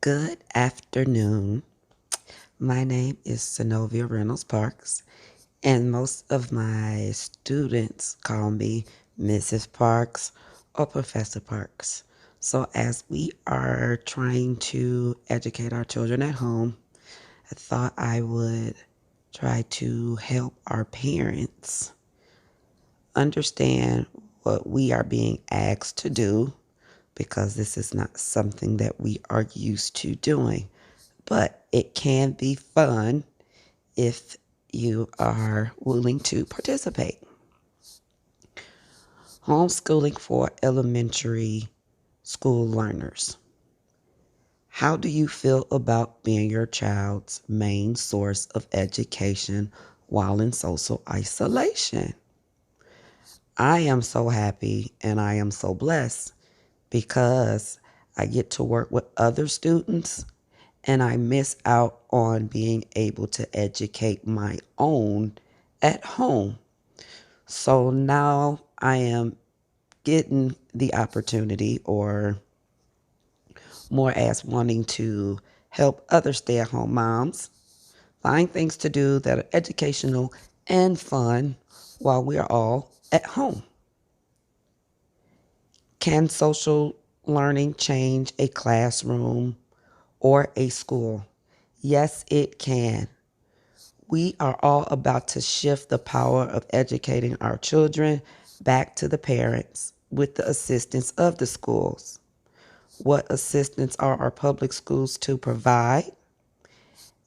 Good afternoon. My name is Synovia Reynolds Parks, and most of my students call me Mrs. Parks or Professor Parks. So, as we are trying to educate our children at home, I thought I would try to help our parents understand what we are being asked to do because this is not something that we are used to doing. But it can be fun if you are willing to participate. Homeschooling for elementary school learners. How do you feel about being your child's main source of education while in social isolation? I am so happy and I am so blessed because I get to work with other students and I miss out on being able to educate my own at home. So now I am getting the opportunity, or more as wanting to help other stay at home moms find things to do that are educational and fun while we're all at home. Can social learning change a classroom or a school? Yes, it can. We are all about to shift the power of educating our children back to the parents with the assistance of the schools. What assistance are our public schools to provide?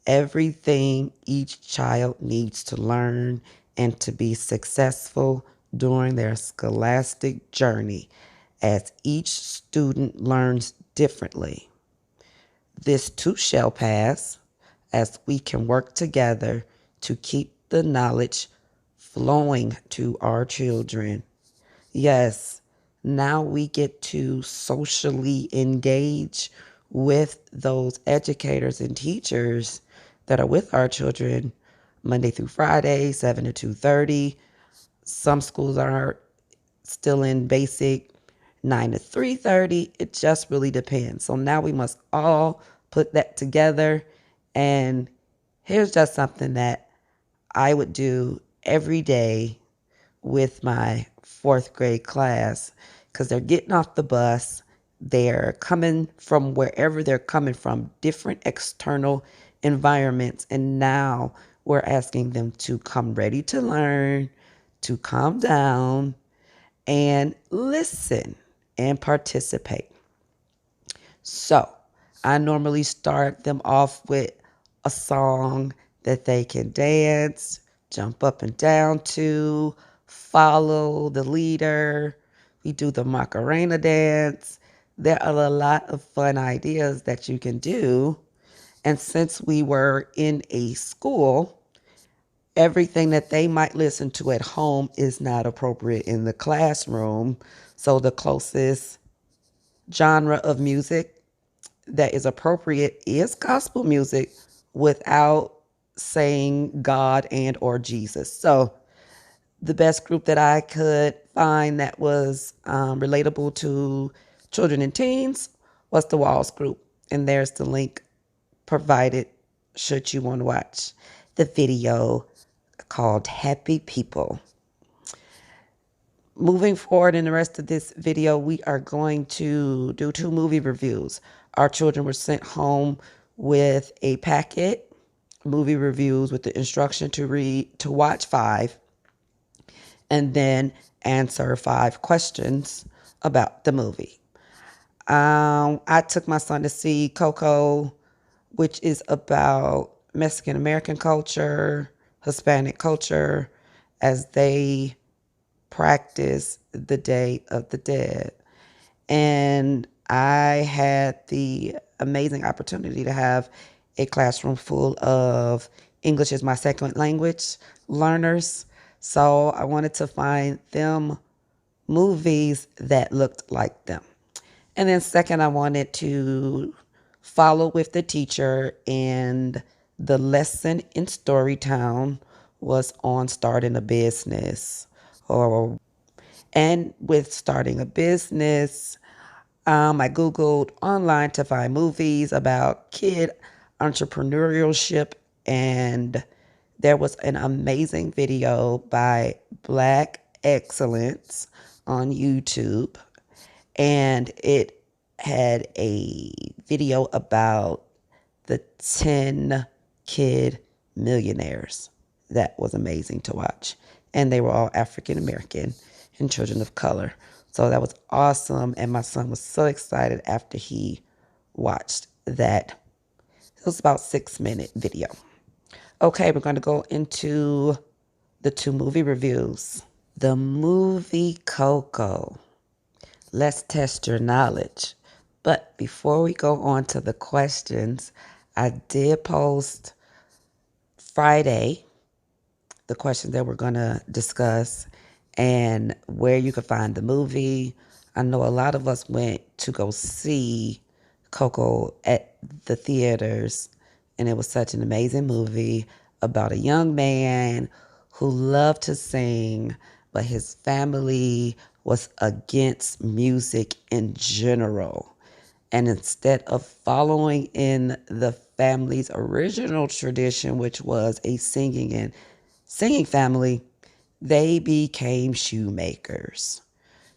Everything each child needs to learn and to be successful during their scholastic journey, as each student learns differently. This too shall pass, as we can work together to keep the knowledge flowing to our children. Yes, now we get to socially engage with those educators and teachers that are with our children Monday through Friday, 7 to 2:30. Some schools are still in basic 9 to 3:30. It just really depends. So now we must all put that together. And here's just something that I would do every day with my fourth grade class, because they're getting off the bus. They're coming from wherever they're coming from, different external environments. And now we're asking them to come ready to learn, to calm down, and listen and participate. So I normally start them off with a song that they can dance, jump up and down to, follow the leader. We do the Macarena dance. There are a lot of fun ideas that you can do. And since we were in a school, everything that they might listen to at home is not appropriate in the classroom. So the closest genre of music that is appropriate is gospel music without saying God and or Jesus. So the best group that I could find that was relatable to children and teens was the Walls group. And there's the link provided should you want to watch the video called Happy People. Moving forward in the rest of this video, we are going to do 2 movie reviews. Our children were sent home with a packet, movie reviews with the instruction to watch 5, and then answer 5 questions about the movie. I took my son to see Coco, which is about Mexican American culture, Hispanic culture, as they practice the Day of the Dead. And I had the amazing opportunity to have a classroom full of English as my second language learners. So I wanted to find them movies that looked like them. And then second, I wanted to follow with the teacher, and the lesson in Storytown was on starting a business. And with starting a business, I Googled online to find movies about kid entrepreneurship, and there was an amazing video by Black Excellence on YouTube, and it had a video about the 10 kid millionaires. That was amazing to watch. And they were all African American and children of color. So that was awesome. And my son was so excited after he watched that. It was about 6 minute video. Okay, we're going to go into the two movie reviews. The movie Coco. Let's test your knowledge. But before we go on to the questions, I did post Friday the questions that we're going to discuss and where you can find the movie. I know a lot of us went to go see Coco at the theaters, and it was such an amazing movie about a young man who loved to sing, but his family was against music in general. And instead of following in the family's original tradition, which was a singing family, they became shoemakers.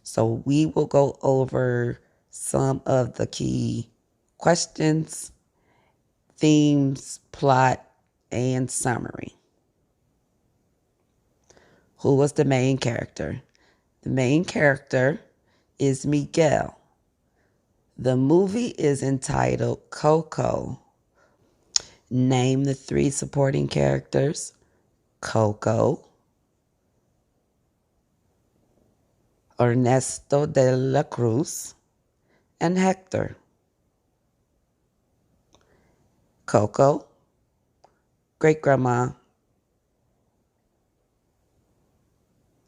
So we will go over some of the key questions, themes, plot, and summary. Who was the main character? The main character is Miguel. The movie is entitled Coco. Name the three supporting characters: Coco, Ernesto de la Cruz, and Hector. Coco, great grandma.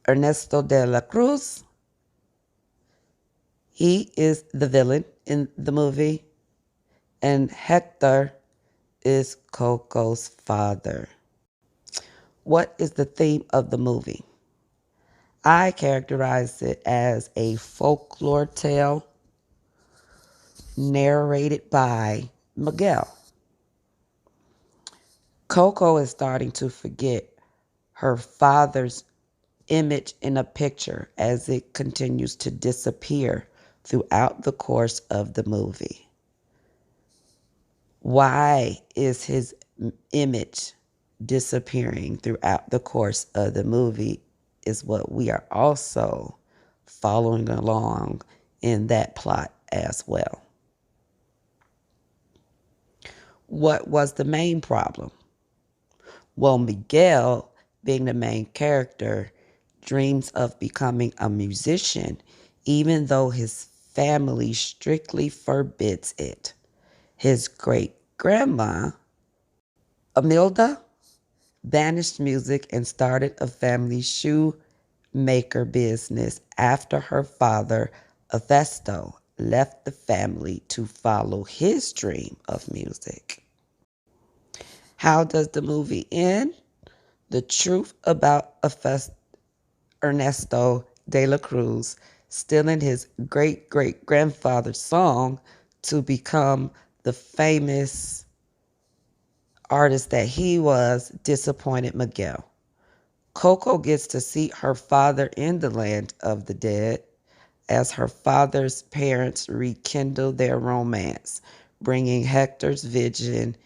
Ernesto de la Cruz, he is the villain in the movie, and Hector is Coco's father. What is the theme of the movie? I characterize it as a folklore tale narrated by Miguel. Coco is starting to forget her father's image in a picture as it continues to disappear throughout the course of the movie. Why is his image disappearing throughout the course of the movie is what we are also following along in that plot as well. What was the main problem? Well, Miguel, being the main character, dreams of becoming a musician, even though his family strictly forbids it. His great-grandma, Amilda, banished music and started a family shoemaker business after her father, Avesto, left the family to follow his dream of music. How does the movie end? The truth about Ernesto de la Cruz stealing his great-great-grandfather's song to become the famous artist that he was disappointed Miguel. Coco gets to see her father in the land of the dead as her father's parents rekindle their romance, bringing Hector's vision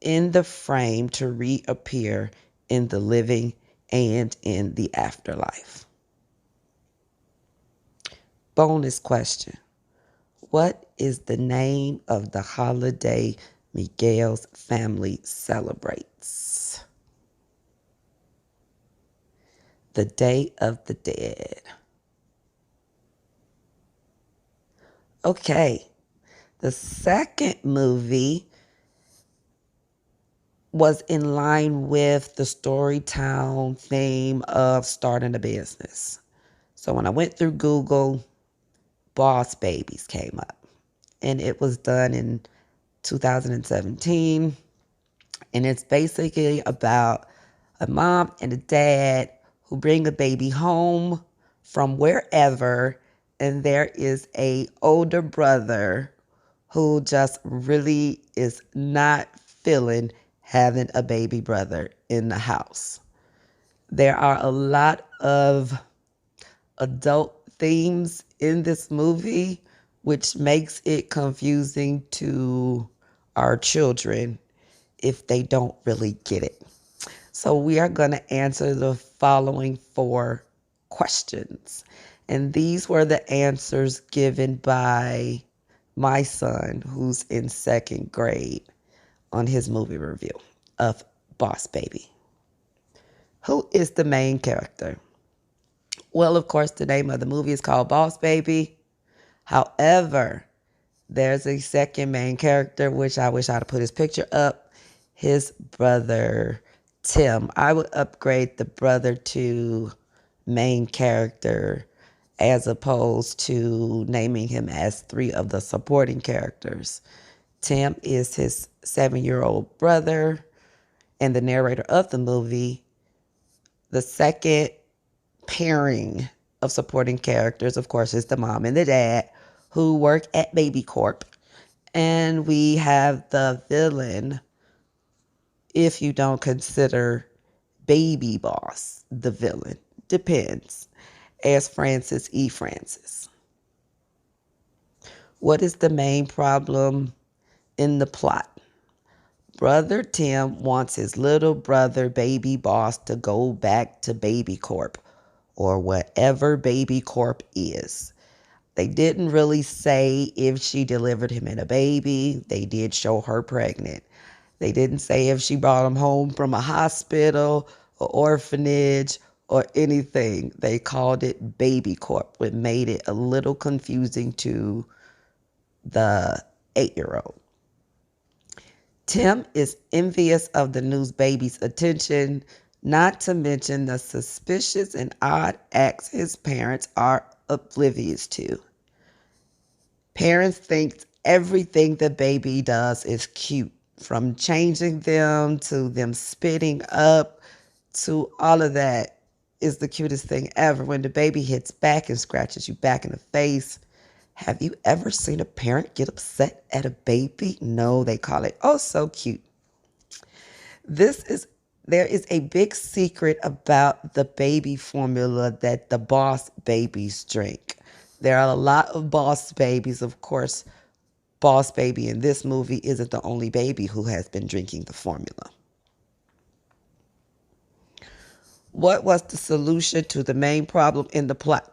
in the frame to reappear in the living and in the afterlife. Bonus question. What is the name of the holiday Miguel's family celebrates? The Day of the Dead. Okay, the second movie was in line with the Storytown theme of starting a business. So when I went through Google, Boss Babies came up, and it was done in 2017, and it's basically about a mom and a dad who bring a baby home from wherever and there is a older brother who just really is not feeling having a baby brother in the house. There are a lot of adult themes in this movie, which makes it confusing to our children if they don't really get it. So we are going to answer the following 4 questions. And these were the answers given by my son, who's in 2nd grade, on his movie review of Boss Baby. Who is the main character? Well, of course, the name of the movie is called Boss Baby. However, there's a second main character, which I wish I'd have put his picture up. His brother, Tim. I would upgrade the brother to main character as opposed to naming him as 3 of the supporting characters. Tim is his 7-year-old brother and the narrator of the movie. The second pairing of supporting characters, of course, is the mom and the dad who work at Baby Corp. And we have the villain, if you don't consider Baby Boss the villain, depends, as Francis E. Francis. What is the main problem in the plot? Brother Tim wants his little brother, Baby Boss, to go back to Baby Corp, or whatever Baby Corp is. They didn't really say if she delivered him in a baby. They did show her pregnant. They didn't say if she brought him home from a hospital or orphanage or anything. They called it Baby Corp, which made it a little confusing to the 8-year-old. Tim is envious of the new baby's attention, not to mention the suspicious and odd acts his parents are oblivious to. Parents think everything the baby does is cute, from changing them to them spitting up to all of that is the cutest thing ever. When the baby hits back and scratches you back in the face. Have you ever seen a parent get upset at a baby? No, they call it, oh, so cute. There is a big secret about the baby formula that the Boss babies drink. There are a lot of Boss babies. Of course, Boss Baby in this movie isn't the only baby who has been drinking the formula. What was the solution to the main problem in the plot?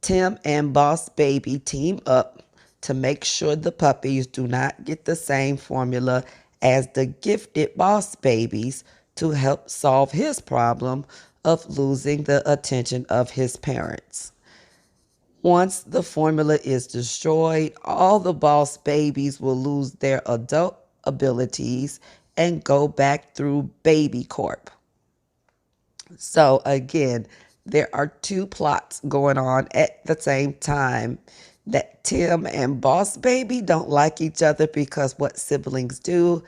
Tim and Boss Baby team up to make sure the puppies do not get the same formula as the gifted Boss Babies to help solve his problem of losing the attention of his parents. Once the formula is destroyed, all the Boss Babies will lose their adult abilities and go back through Baby Corp. So again, there are 2 plots going on at the same time. That Tim and Boss Baby don't like each other because what siblings do.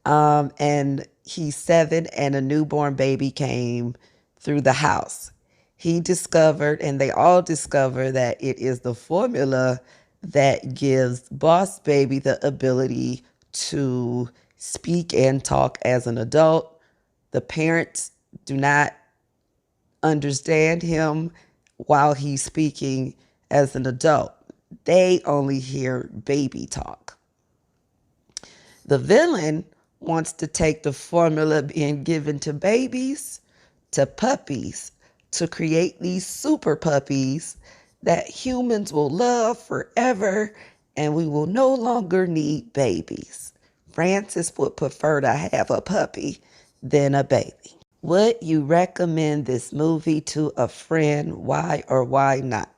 And he's 7 and a newborn baby came through the house. He discovered, and they all discover, that it is the formula that gives Boss Baby the ability to speak and talk as an adult. The parents do not understand him while he's speaking as an adult. They only hear baby talk. The villain wants to take the formula being given to babies to puppies to create these super puppies that humans will love forever, and we will no longer need babies. Francis would prefer to have a puppy than a baby. Would you recommend this movie to a friend? Why or why not?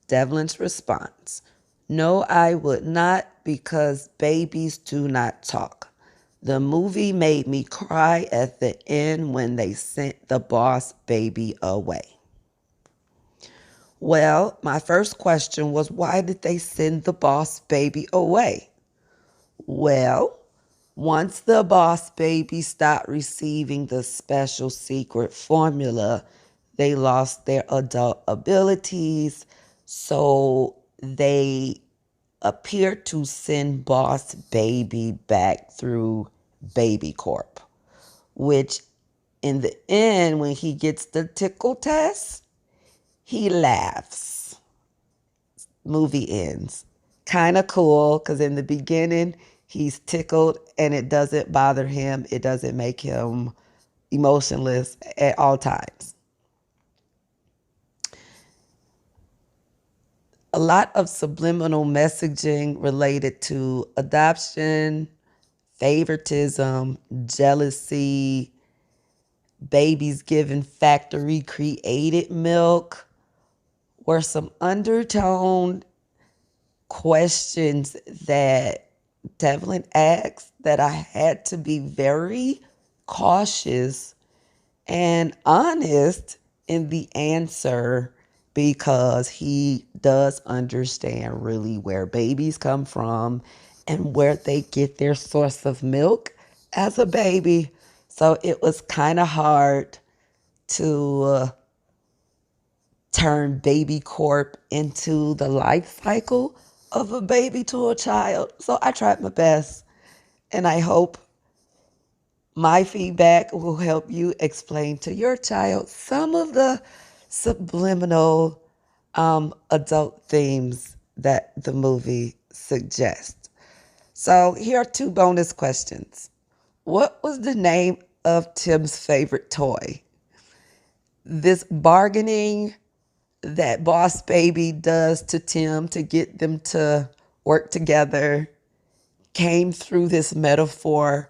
Devlin's response: no, I would not, because babies do not talk. The movie made me cry at the end when they sent the Boss Baby away. Well, my first question was, why did they send the Boss Baby away? Well, once the Boss Baby stopped receiving the special secret formula, they lost their adult abilities, So they appear to send Boss Baby back through Baby Corp, which in the end, when he gets the tickle test, he laughs. Movie ends. Kind of cool because in the beginning, he's tickled and it doesn't bother him. It doesn't make him emotionless at all times. A lot of subliminal messaging related to adoption, favoritism, jealousy, babies given factory created milk were some undertone questions that Devlin asked that I had to be very cautious and honest in the answer because he does understand really where babies come from and where they get their source of milk as a baby. So it was kind of hard to turn baby corp into the life cycle of a baby to a child. So I tried my best, and I hope my feedback will help you explain to your child some of the subliminal adult themes that the movie suggests. So here are two bonus questions. What was the name of Tim's favorite toy? This bargaining that Boss Baby does to Tim to get them to work together came through this metaphor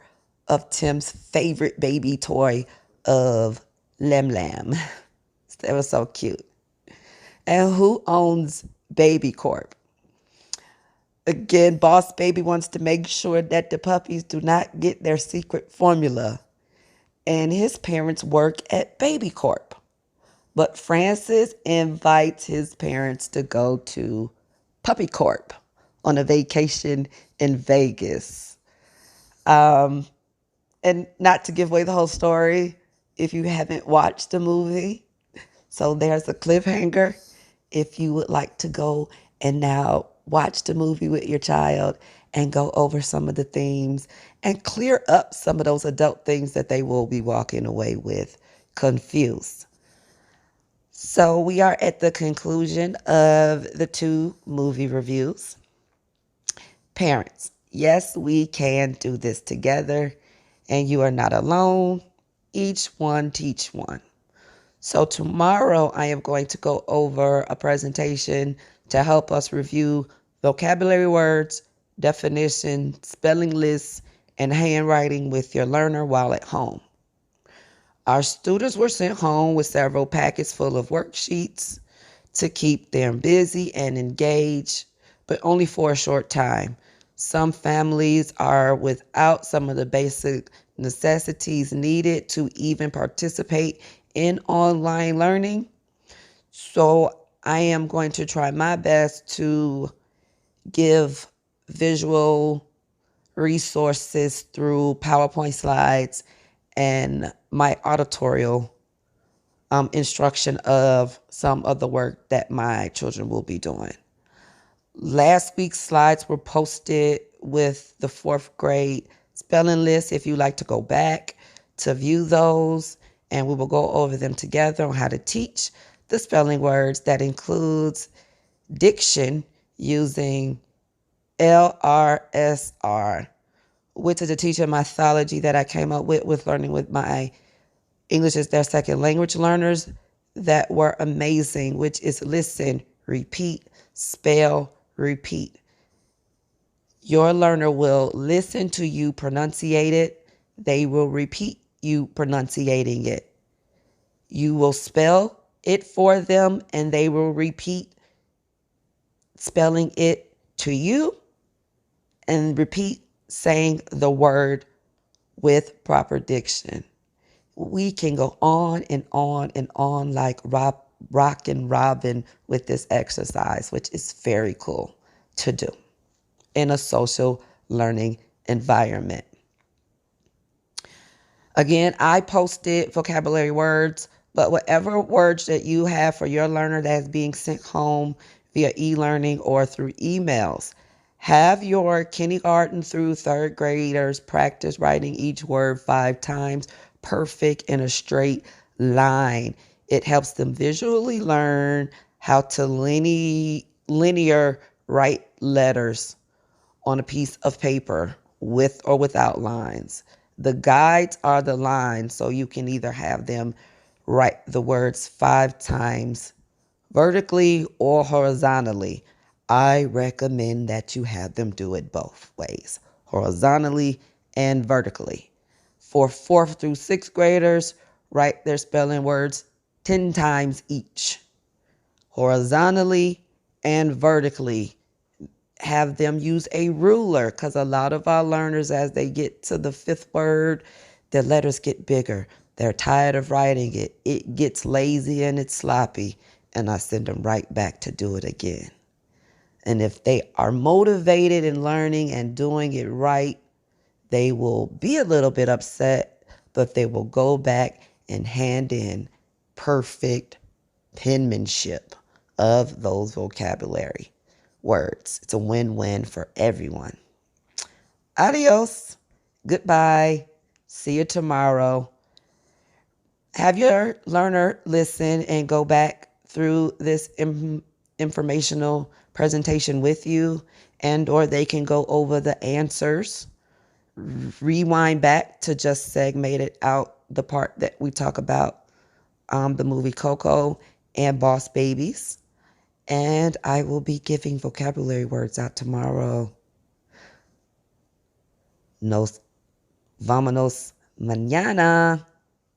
of Tim's favorite baby toy of Lem Lam. That was so cute. And who owns Baby Corp? Again, Boss Baby wants to make sure that the puppies do not get their secret formula. And his parents work at Baby Corp. But Francis invites his parents to go to Puppy Corp on a vacation in Vegas. And not to give away the whole story if you haven't watched the movie. So there's a cliffhanger if you would like to go and now watch the movie with your child and go over some of the themes and clear up some of those adult things that they will be walking away with confused. So we are at the conclusion of the two movie reviews. Parents, yes, we can do this together, and you are not alone. Each one teach one. So tomorrow I am going to go over a presentation to help us review vocabulary words, definition, spelling lists, and handwriting with your learner while at home. Our students were sent home with several packets full of worksheets to keep them busy and engaged, but only for a short time. Some families are without some of the basic necessities needed to even participate in online learning. So I am going to try my best to give visual resources through PowerPoint slides and my auditorial instruction of some of the work that my children will be doing. Last week's slides were posted with the fourth grade spelling list if you like to go back to view those, and we will go over them together on how to teach the spelling words. That includes diction using LRSR, which is a teacher methodology that I came up with learning with my English as their second language learners that were amazing, which is listen, repeat, spell, repeat. Your learner will listen to you pronunciate it. They will repeat you pronunciating it. You will spell it for them and they will repeat spelling it to you and repeat saying the word with proper diction. We can go on and on and on like rock and robin with this exercise, which is very cool to do in a social learning environment. Again, I posted vocabulary words, but whatever words that you have for your learner that is being sent home via e-learning or through emails. Have your kindergarten through third graders practice writing each word 5 times, perfect in a straight line. It helps them visually learn how to linear write letters on a piece of paper with or without lines. The guides are the lines, so you can either have them write the words 5 times vertically or horizontally. I recommend that you have them do it both ways, horizontally and vertically. For fourth through sixth graders, write their spelling words 10 times each, horizontally and vertically. Have them use a ruler, because a lot of our learners, as they get to the fifth word, their letters get bigger. They're tired of writing it. It gets lazy and it's sloppy, and I send them right back to do it again. And if they are motivated in learning and doing it right, they will be a little bit upset, but they will go back and hand in perfect penmanship of those vocabulary words. It's a win-win for everyone. Adios. Goodbye. See you tomorrow. Have your learner listen and go back through this informational presentation with you, and or they can go over the answers, rewind back to just segment it out the part that we talk about the movie Coco and Boss Babies. And I will be giving vocabulary words out tomorrow. Nos vámonos mañana.